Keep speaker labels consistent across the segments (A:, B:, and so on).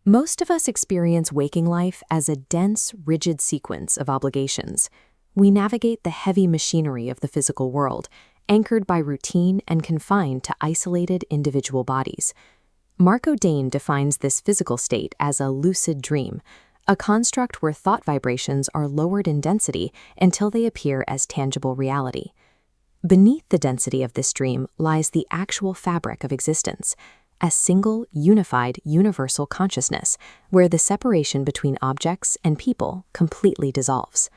A: Most of us experience waking life as a dense, rigid sequence of obligations. We navigate the heavy machinery of the physical world, anchored by routine and confined to isolated individual bodies. Marco Dane defines this physical state as a lucid dream, a construct where thought vibrations are lowered in density until they appear as tangible reality. Beneath the density of this dream lies the actual fabric of existence, a single, unified, universal consciousness where the separation between objects and people completely dissolves.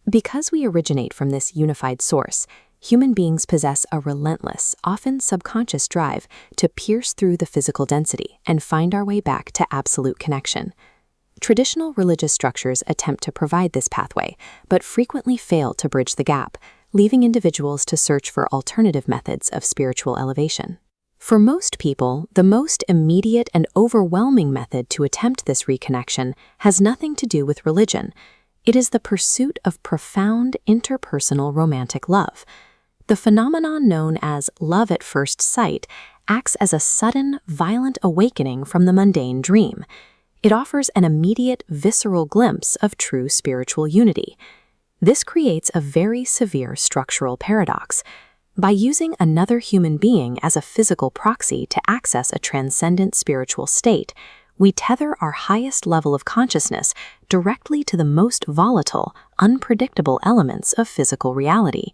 A: Because we originate from this unified source, human beings possess a relentless, often subconscious drive to pierce through the physical density and find our way back to absolute connection. Traditional religious structures attempt to provide this pathway, but frequently fail to bridge the gap, leaving individuals to search for alternative methods of spiritual elevation. For most people, the most immediate and overwhelming method to attempt this reconnection has nothing to do with religion. It is the pursuit of profound interpersonal romantic love. The phenomenon known as love at first sight acts as a sudden, violent awakening from the mundane dream. It offers an immediate, visceral glimpse of true spiritual unity. This creates a very severe structural paradox. By using another human being as a physical proxy to access a transcendent spiritual state, we tether our highest level of consciousness directly to the most volatile, unpredictable elements of physical reality.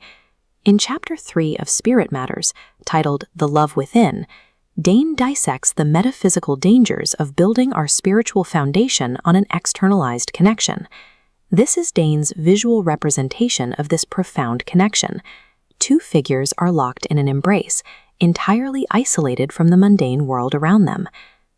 A: In Chapter 3 of Spirit Matters, titled The Love Within, Dane dissects the metaphysical dangers of building our spiritual foundation on an externalized connection. This is Dane's visual representation of this profound connection. Two figures are locked in an embrace, entirely isolated from the mundane world around them.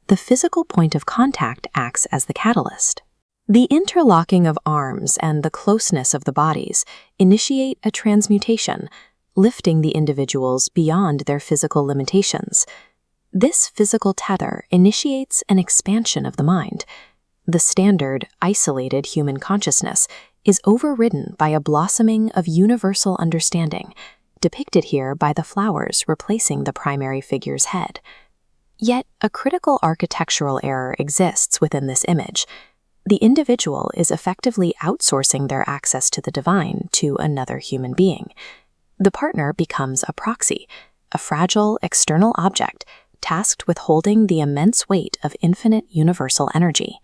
A: The physical point of contact acts as the catalyst. The interlocking of arms and the closeness of the bodies initiate a transmutation, lifting the individuals beyond their physical limitations. This physical tether initiates an expansion of the mind. The standard, isolated human consciousness is overridden by a blossoming of universal understanding, depicted here by the flowers replacing the primary figure's head. Yet, a critical architectural error exists within this image. The individual is effectively outsourcing their access to the divine to another human being. The partner becomes a proxy, a fragile external object tasked with holding the immense weight of infinite universal energy.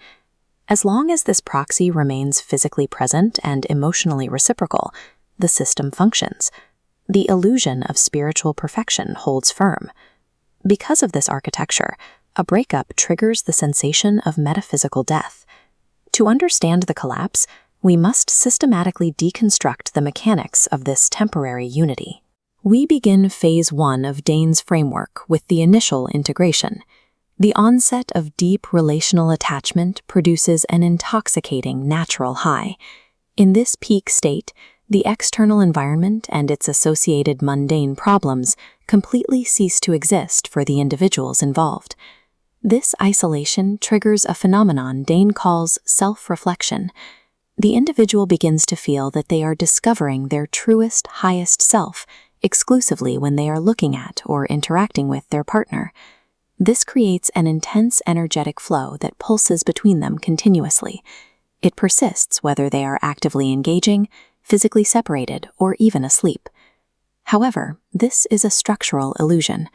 A: As long as this proxy remains physically present and emotionally reciprocal, the system functions. The illusion of spiritual perfection holds firm. Because of this architecture, a breakup triggers the sensation of metaphysical death. To understand the collapse, we must systematically deconstruct the mechanics of this temporary unity. We begin Phase 1 of Dane's framework with the initial integration. The onset of deep relational attachment produces an intoxicating natural high. In this peak state, the external environment and its associated mundane problems completely cease to exist for the individuals involved. This isolation triggers a phenomenon Dane calls self-reflection. The individual begins to feel that they are discovering their truest, highest self exclusively when they are looking at or interacting with their partner. This creates an intense energetic flow that pulses between them continuously. It persists whether they are actively engaging, physically separated, or even asleep. However, this is a structural illusion.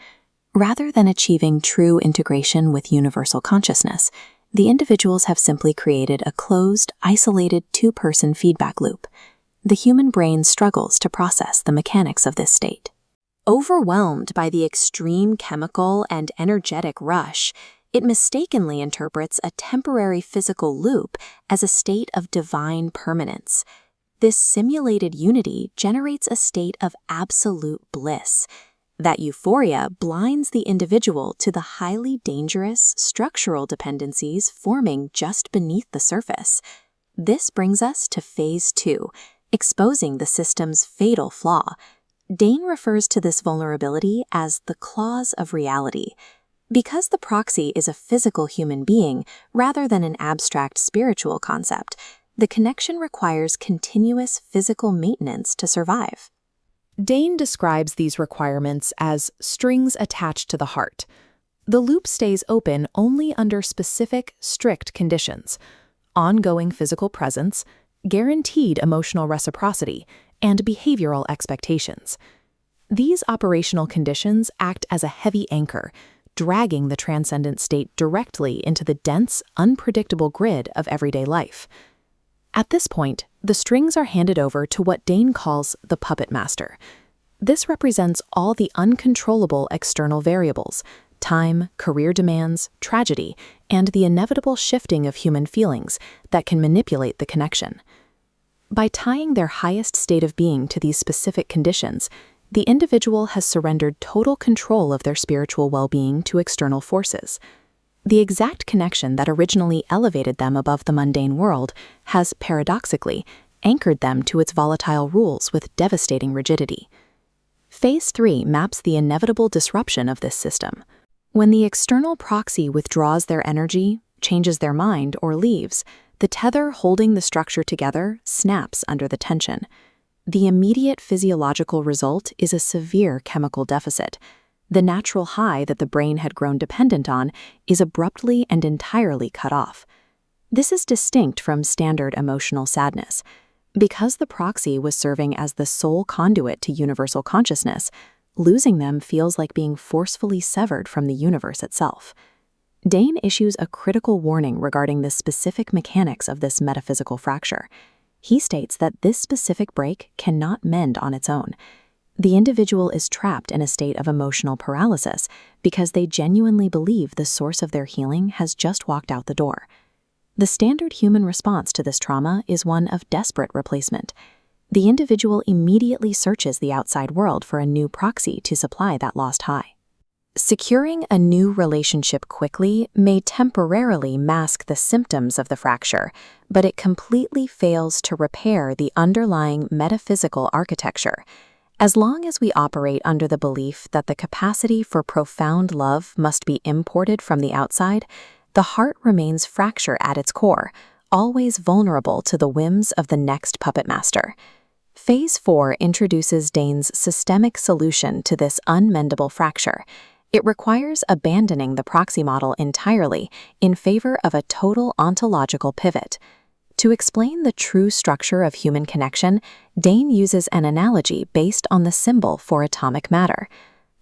A: Rather than achieving true integration with universal consciousness, the individuals have simply created a closed, isolated two-person feedback loop. The human brain struggles to process the mechanics of this state. Overwhelmed by the extreme chemical and energetic rush, it mistakenly interprets a temporary physical loop as a state of divine permanence. This simulated unity generates a state of absolute bliss. That euphoria blinds the individual to the highly dangerous structural dependencies forming just beneath the surface. This brings us to Phase 2, exposing the system's fatal flaw. Dane refers to this vulnerability as the clause of reality. Because the proxy is a physical human being rather than an abstract spiritual concept, the connection requires continuous physical maintenance to survive. Dane describes these requirements as strings attached to the heart.
B: The loop stays open only under specific, strict conditions: ongoing physical presence, guaranteed emotional reciprocity, and behavioral expectations. These operational conditions act as a heavy anchor, dragging the transcendent state directly into the dense, unpredictable grid of everyday life. At this point, the strings are handed over to what Dane calls the puppet master. This represents all the uncontrollable external variables: time, career demands, tragedy, and the inevitable shifting of human feelings that can manipulate the connection. By tying their highest state of being to these specific conditions, the individual has surrendered total control of their spiritual well-being to external forces. The exact connection that originally elevated them above the mundane world has, paradoxically, anchored them to its volatile rules with devastating rigidity. Phase 3 maps the inevitable disruption of this system. When the external proxy withdraws their energy, changes their mind, or leaves, the tether holding the structure together snaps under the tension. The immediate physiological result is a severe chemical deficit. The natural high that the brain had grown dependent on is abruptly and entirely cut off. This is distinct from standard emotional sadness. Because the proxy was serving as the sole conduit to universal consciousness, losing them feels like being forcefully severed from the universe itself. Dane issues a critical warning regarding the specific mechanics of this metaphysical fracture. He states that this specific break cannot mend on its own. The individual is trapped in a state of emotional paralysis because they genuinely believe the source of their healing has just walked out the door. The standard human response to this trauma is one of desperate replacement. The individual immediately searches the outside world for a new proxy to supply that lost high. Securing a new relationship quickly may temporarily mask the symptoms of the fracture, but it completely fails to repair the underlying metaphysical architecture. As long as we operate under the belief that the capacity for profound love must be imported from the outside, the heart remains fractured at its core, always vulnerable to the whims of the next puppet master. Phase 4 introduces Dane's systemic solution to this unmendable fracture. It requires abandoning the proxy model entirely in favor of a total ontological pivot. To explain the true structure of human connection, Dane uses an analogy based on the symbol for atomic matter.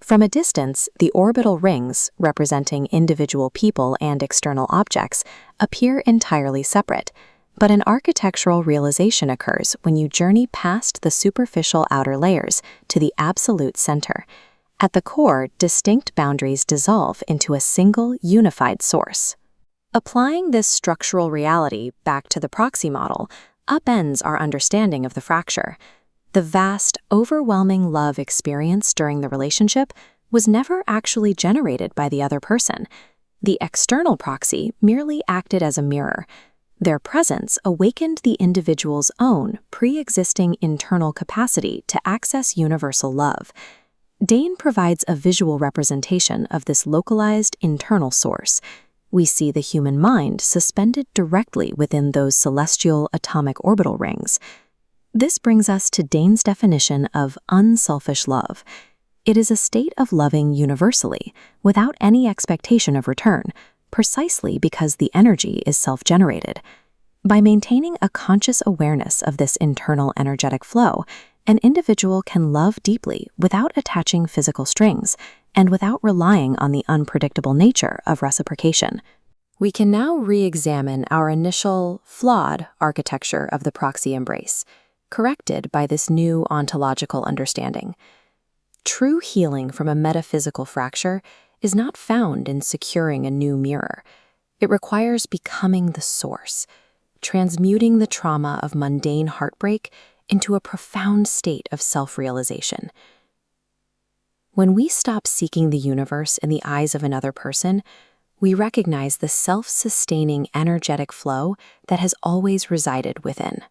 B: From a distance, the orbital rings, representing individual people and external objects, appear entirely separate. But an architectural realization occurs when you journey past the superficial outer layers to the absolute center. At the core, distinct boundaries dissolve into a single, unified source. Applying this structural reality back to the proxy model upends our understanding of the fracture. The vast, overwhelming love experienced during the relationship was never actually generated by the other person. The external proxy merely acted as a mirror. Their presence awakened the individual's own pre-existing internal capacity to access universal love. Dane provides a visual representation of this localized internal source. We see the human mind suspended directly within those celestial atomic orbital rings. This brings us to Dane's definition of unselfish love. It is a state of loving universally, without any expectation of return, precisely because the energy is self-generated. By maintaining a conscious awareness of this internal energetic flow, an individual can love deeply without attaching physical strings and without relying on the unpredictable nature of reciprocation. We can now re-examine our initial, flawed architecture of the proxy embrace, corrected by this new ontological understanding. True healing from a metaphysical fracture is not found in securing a new mirror. It requires becoming the source, transmuting the trauma of mundane heartbreak into a profound state of self-realization. When we stop seeking the universe in the eyes of another person, we recognize the self-sustaining energetic flow that has always resided within.